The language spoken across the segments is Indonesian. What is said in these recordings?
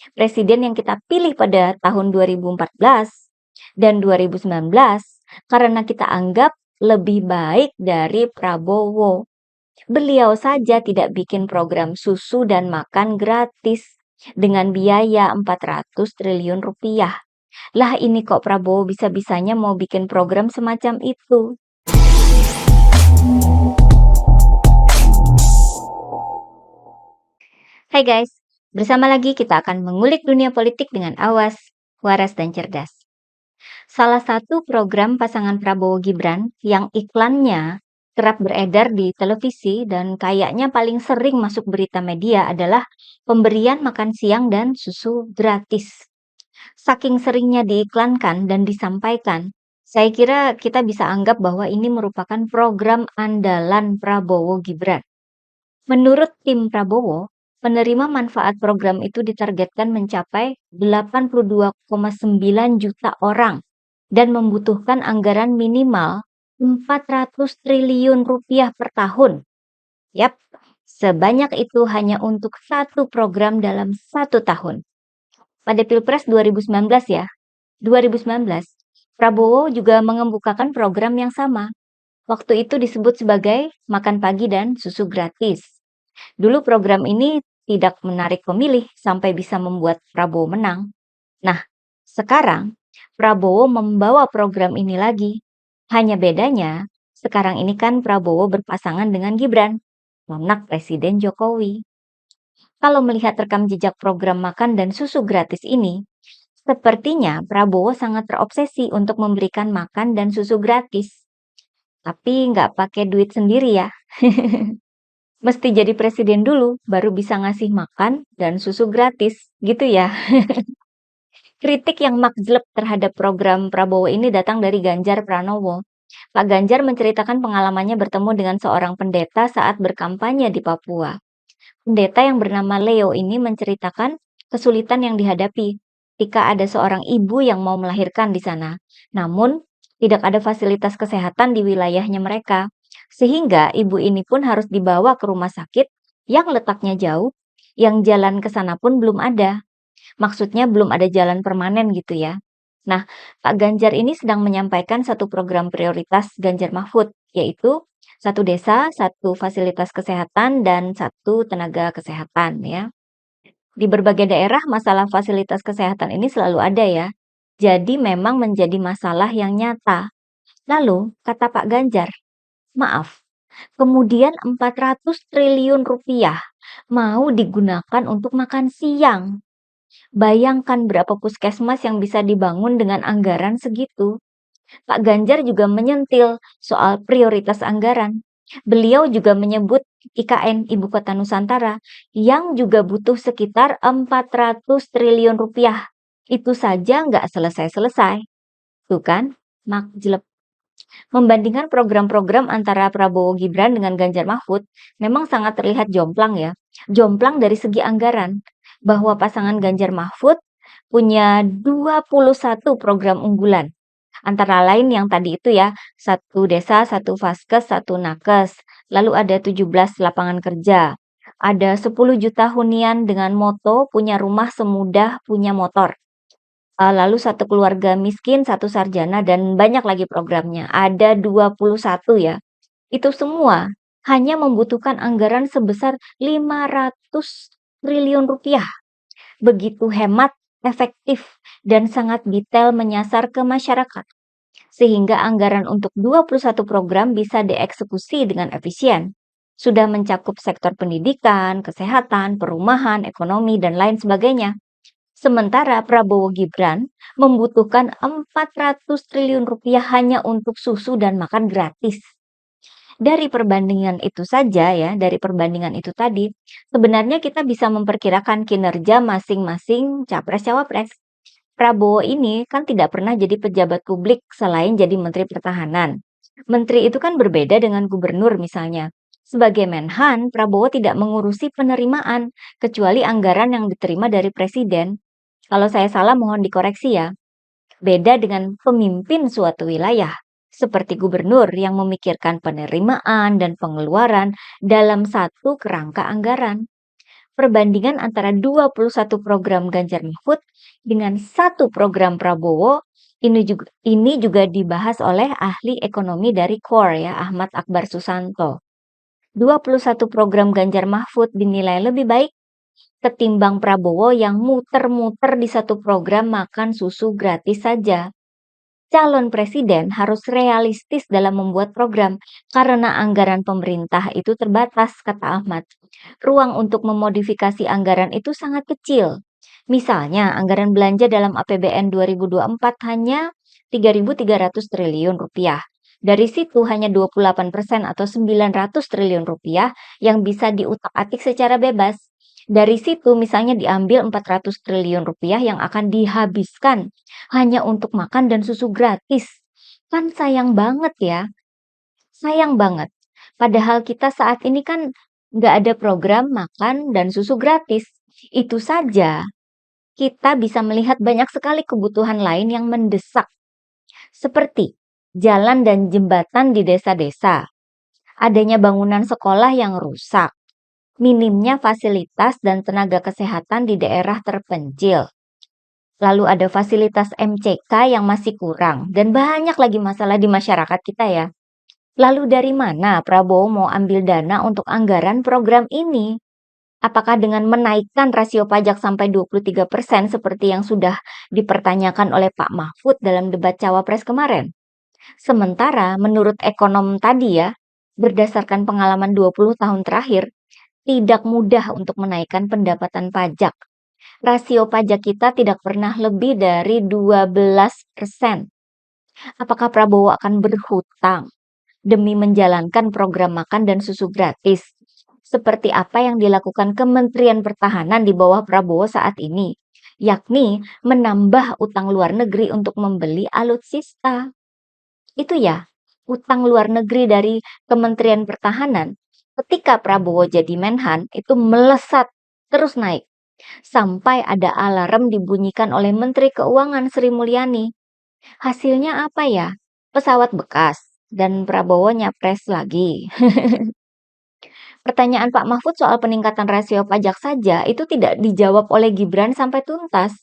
Presiden yang kita pilih pada tahun 2014 dan 2019 karena kita anggap lebih baik dari Prabowo. Beliau saja tidak bikin program susu dan makan gratis dengan biaya 400 triliun rupiah. Lah ini kok Prabowo bisa-bisanya mau bikin program semacam itu. Hai guys, bersama lagi kita akan mengulik dunia politik dengan awas, waras, dan cerdas. Salah satu program pasangan Prabowo Gibran yang iklannya kerap beredar di televisi dan kayaknya paling sering masuk berita media adalah pemberian makan siang dan susu gratis. Saking seringnya diiklankan dan disampaikan, saya kira kita bisa anggap bahwa ini merupakan program andalan Prabowo Gibran. Menurut tim Prabowo, penerima manfaat program itu ditargetkan mencapai 82,9 juta orang dan membutuhkan anggaran minimal 400 triliun rupiah per tahun. Yap, sebanyak itu hanya untuk satu program dalam satu tahun. Pada Pilpres 2019 ya, 2019, Prabowo juga mengemukakan program yang sama. Waktu itu disebut sebagai makan pagi dan susu gratis. Dulu program ini tidak menarik pemilih sampai bisa membuat Prabowo menang. Nah, sekarang Prabowo membawa program ini lagi. Hanya bedanya, sekarang ini kan Prabowo berpasangan dengan Gibran, anak Presiden Jokowi. Kalau melihat rekam jejak program makan dan susu gratis ini, sepertinya Prabowo sangat terobsesi untuk memberikan makan dan susu gratis. Tapi nggak pakai duit sendiri ya. Mesti jadi presiden dulu, baru bisa ngasih makan dan susu gratis, gitu ya. Kritik yang makjleb terhadap program Prabowo ini datang dari Ganjar Pranowo. Pak Ganjar menceritakan pengalamannya bertemu dengan seorang pendeta saat berkampanye di Papua. Pendeta yang bernama Leo ini menceritakan kesulitan yang dihadapi ketika ada seorang ibu yang mau melahirkan di sana. Namun, tidak ada fasilitas kesehatan di wilayahnya mereka. Sehingga ibu ini pun harus dibawa ke rumah sakit yang letaknya jauh, yang jalan ke sana pun belum ada. Maksudnya belum ada jalan permanen gitu ya. Nah, Pak Ganjar ini sedang menyampaikan satu program prioritas Ganjar Mahfud, yaitu satu desa, satu fasilitas kesehatan, dan satu tenaga kesehatan ya. Di berbagai daerah masalah fasilitas kesehatan ini selalu ada ya. Jadi memang menjadi masalah yang nyata. Lalu, kata Pak Ganjar, maaf, kemudian 400 triliun rupiah mau digunakan untuk makan siang. Bayangkan berapa puskesmas yang bisa dibangun dengan anggaran segitu. Pak Ganjar juga menyentil soal prioritas anggaran. Beliau juga menyebut IKN Ibu Kota Nusantara yang juga butuh sekitar 400 triliun rupiah. Itu saja nggak selesai-selesai. Tuh kan, makjleb. Membandingkan program-program antara Prabowo Gibran dengan Ganjar Mahfud memang sangat terlihat jomplang ya. Jomplang dari segi anggaran. Bahwa pasangan Ganjar Mahfud punya 21 program unggulan. Antara lain yang tadi itu ya, satu desa, satu vaskes, satu nakes. Lalu ada 17 lapangan kerja. Ada 10 juta hunian dengan moto punya rumah semudah punya motor. Lalu satu keluarga miskin, satu sarjana, dan banyak lagi programnya. Ada 21 ya. Itu semua hanya membutuhkan anggaran sebesar 500 triliun rupiah. Begitu hemat, efektif, dan sangat detail menyasar ke masyarakat. Sehingga anggaran untuk 21 program bisa dieksekusi dengan efisien. Sudah mencakup sektor pendidikan, kesehatan, perumahan, ekonomi, dan lain sebagainya. Sementara Prabowo Gibran membutuhkan 400 triliun rupiah hanya untuk susu dan makan gratis. Dari perbandingan itu saja ya, dari perbandingan itu tadi, sebenarnya kita bisa memperkirakan kinerja masing-masing capres-cawapres. Prabowo ini kan tidak pernah jadi pejabat publik selain jadi Menteri Pertahanan. Menteri itu kan berbeda dengan gubernur misalnya. Sebagai Menhan, Prabowo tidak mengurusi penerimaan, kecuali anggaran yang diterima dari Presiden. Kalau saya salah mohon dikoreksi ya. Beda dengan pemimpin suatu wilayah, seperti gubernur yang memikirkan penerimaan dan pengeluaran dalam satu kerangka anggaran. Perbandingan antara 21 program Ganjar Mahfud dengan satu program Prabowo ini juga dibahas oleh ahli ekonomi dari KOR ya, Ahmad Akbar Susanto. 21 program Ganjar Mahfud dinilai lebih baik ketimbang Prabowo yang muter-muter di satu program makan susu gratis saja. Calon presiden harus realistis dalam membuat program karena anggaran pemerintah itu terbatas, kata Ahmad. Ruang untuk memodifikasi anggaran itu sangat kecil. Misalnya, anggaran belanja dalam APBN 2024 hanya 3.300 triliun rupiah. Dari situ hanya 28% atau 900 triliun rupiah yang bisa diutak-atik secara bebas. Dari situ misalnya diambil 400 triliun rupiah yang akan dihabiskan hanya untuk makan dan susu gratis. Kan sayang banget ya, sayang banget. Padahal kita saat ini kan nggak ada program makan dan susu gratis. Itu saja kita bisa melihat banyak sekali kebutuhan lain yang mendesak, seperti jalan dan jembatan di desa-desa, adanya bangunan sekolah yang rusak, minimnya fasilitas dan tenaga kesehatan di daerah terpencil. Lalu ada fasilitas MCK yang masih kurang dan banyak lagi masalah di masyarakat kita ya. Lalu dari mana Prabowo mau ambil dana untuk anggaran program ini? Apakah dengan menaikkan rasio pajak sampai 23% seperti yang sudah dipertanyakan oleh Pak Mahfud dalam debat Cawapres kemarin? Sementara menurut ekonom tadi ya, berdasarkan pengalaman 20 tahun terakhir, tidak mudah untuk menaikkan pendapatan pajak. Rasio pajak kita tidak pernah lebih dari 12%. Apakah Prabowo akan berhutang demi menjalankan program makan dan susu gratis? Seperti apa yang dilakukan Kementerian Pertahanan di bawah Prabowo saat ini, yakni menambah utang luar negeri untuk membeli alutsista. Itu ya, utang luar negeri dari Kementerian Pertahanan ketika Prabowo jadi Menhan itu melesat terus naik sampai ada alarm dibunyikan oleh Menteri Keuangan Sri Mulyani. Hasilnya apa ya? Pesawat bekas dan Prabowo nyapres lagi. Pertanyaan Pak Mahfud soal peningkatan rasio pajak saja itu tidak dijawab oleh Gibran sampai tuntas.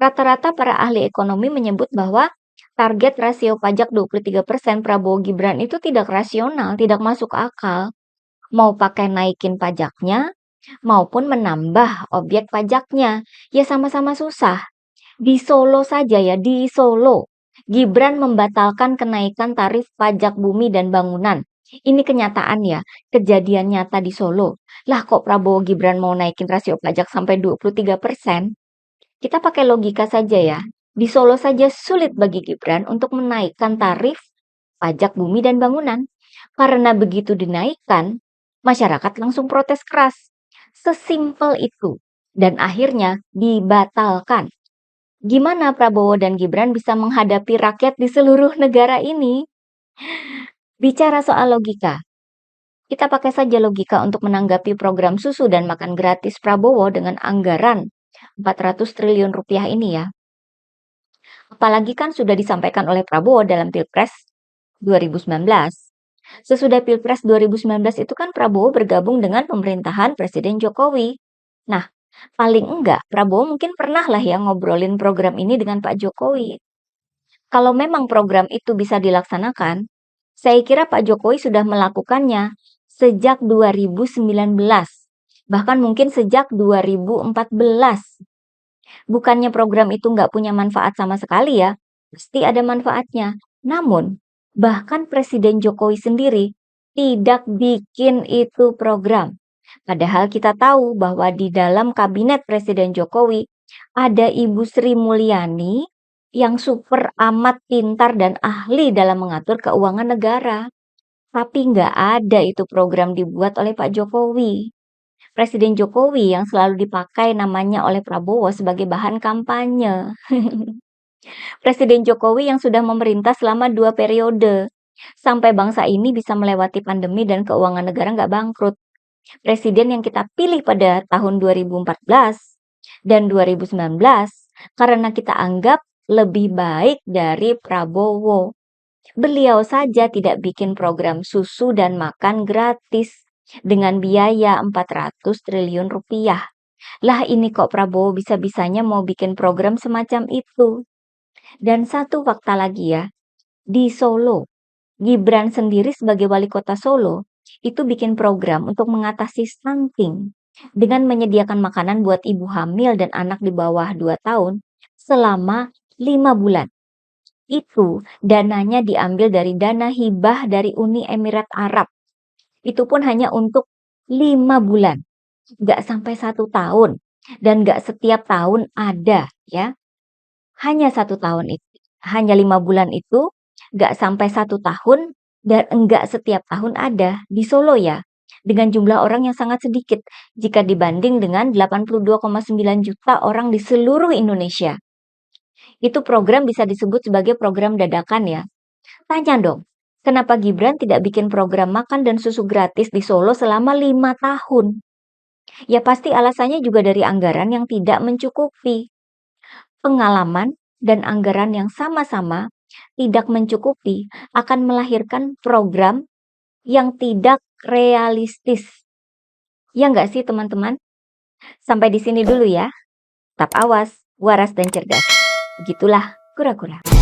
Rata-rata para ahli ekonomi menyebut bahwa target rasio pajak 23% Prabowo Gibran itu tidak rasional, tidak masuk akal. Mau pakai naikin pajaknya, maupun menambah objek pajaknya, ya sama-sama susah. Di Solo saja ya, di Solo, Gibran membatalkan kenaikan tarif pajak bumi dan bangunan. Ini kenyataan ya, kejadian nyata di Solo. Lah kok Prabowo Gibran mau naikin rasio pajak sampai 23%? Kita pakai logika saja ya. Di Solo saja sulit bagi Gibran untuk menaikkan tarif pajak bumi dan bangunan. Karena begitu dinaikkan, masyarakat langsung protes keras. Sesimpel itu. Dan akhirnya dibatalkan. Gimana Prabowo dan Gibran bisa menghadapi rakyat di seluruh negara ini? Bicara soal logika, kita pakai saja logika untuk menanggapi program susu dan makan gratis Prabowo dengan anggaran 400 triliun rupiah ini ya. Apalagi kan sudah disampaikan oleh Prabowo dalam Pilpres 2019. Sesudah Pilpres 2019 itu kan Prabowo bergabung dengan pemerintahan Presiden Jokowi. Nah, paling enggak Prabowo mungkin pernah lah ya ngobrolin program ini dengan Pak Jokowi. Kalau memang program itu bisa dilaksanakan, saya kira Pak Jokowi sudah melakukannya sejak 2019, bahkan mungkin sejak 2014. Bukannya program itu nggak punya manfaat sama sekali ya, pasti ada manfaatnya. Namun, bahkan Presiden Jokowi sendiri tidak bikin itu program. Padahal kita tahu bahwa di dalam kabinet Presiden Jokowi ada Ibu Sri Mulyani yang super amat pintar dan ahli dalam mengatur keuangan negara. Tapi nggak ada itu program dibuat oleh Pak Jokowi. Presiden Jokowi yang selalu dipakai namanya oleh Prabowo sebagai bahan kampanye. Presiden Jokowi yang sudah memerintah selama 2 periode. Sampai bangsa ini bisa melewati pandemi dan keuangan negara nggak bangkrut. Presiden yang kita pilih pada tahun 2014 dan 2019 karena kita anggap lebih baik dari Prabowo. Beliau saja tidak bikin program susu dan makan gratis. dengan biaya 400 triliun rupiah. Lah ini kok Prabowo bisa-bisanya mau bikin program semacam itu. Dan satu fakta lagi ya, di Solo, Gibran sendiri sebagai wali kota Solo itu bikin program untuk mengatasi stunting dengan menyediakan makanan buat ibu hamil dan anak di bawah 2 tahun selama 5 bulan. Itu dananya diambil dari dana hibah dari Uni Emirat Arab. Itu pun hanya untuk 5 bulan, nggak sampai 1 tahun, dan nggak setiap tahun ada ya. Hanya 5 bulan itu, nggak sampai 1 tahun, dan enggak setiap tahun ada di Solo ya. Dengan jumlah orang yang sangat sedikit jika dibanding dengan 82,9 juta orang di seluruh Indonesia. Itu program bisa disebut sebagai program dadakan ya. Tanya dong, kenapa Gibran tidak bikin program makan dan susu gratis di Solo selama 5 tahun? Ya pasti alasannya juga dari anggaran yang tidak mencukupi. Pengalaman dan anggaran yang sama-sama tidak mencukupi akan melahirkan program yang tidak realistis. Ya nggak sih teman-teman? Sampai di sini dulu ya. Tetap awas, waras dan cerdas. Begitulah kura-kura.